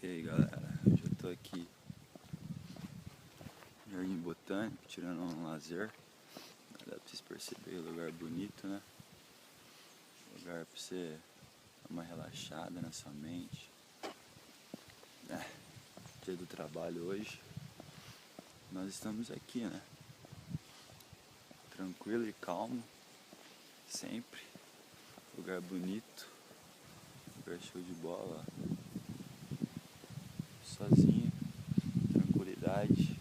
E aí galera, hoje eu tô aqui no Jardim Botânico, tirando um lazer. Dá pra vocês perceberem o lugar bonito, né? Lugar pra você dar uma relaxada na sua mente. Dia do trabalho hoje. Nós estamos aqui, né? Tranquilo e calmo, sempre. Lugar bonito, lugar show de bola. Sozinho, tranquilidade.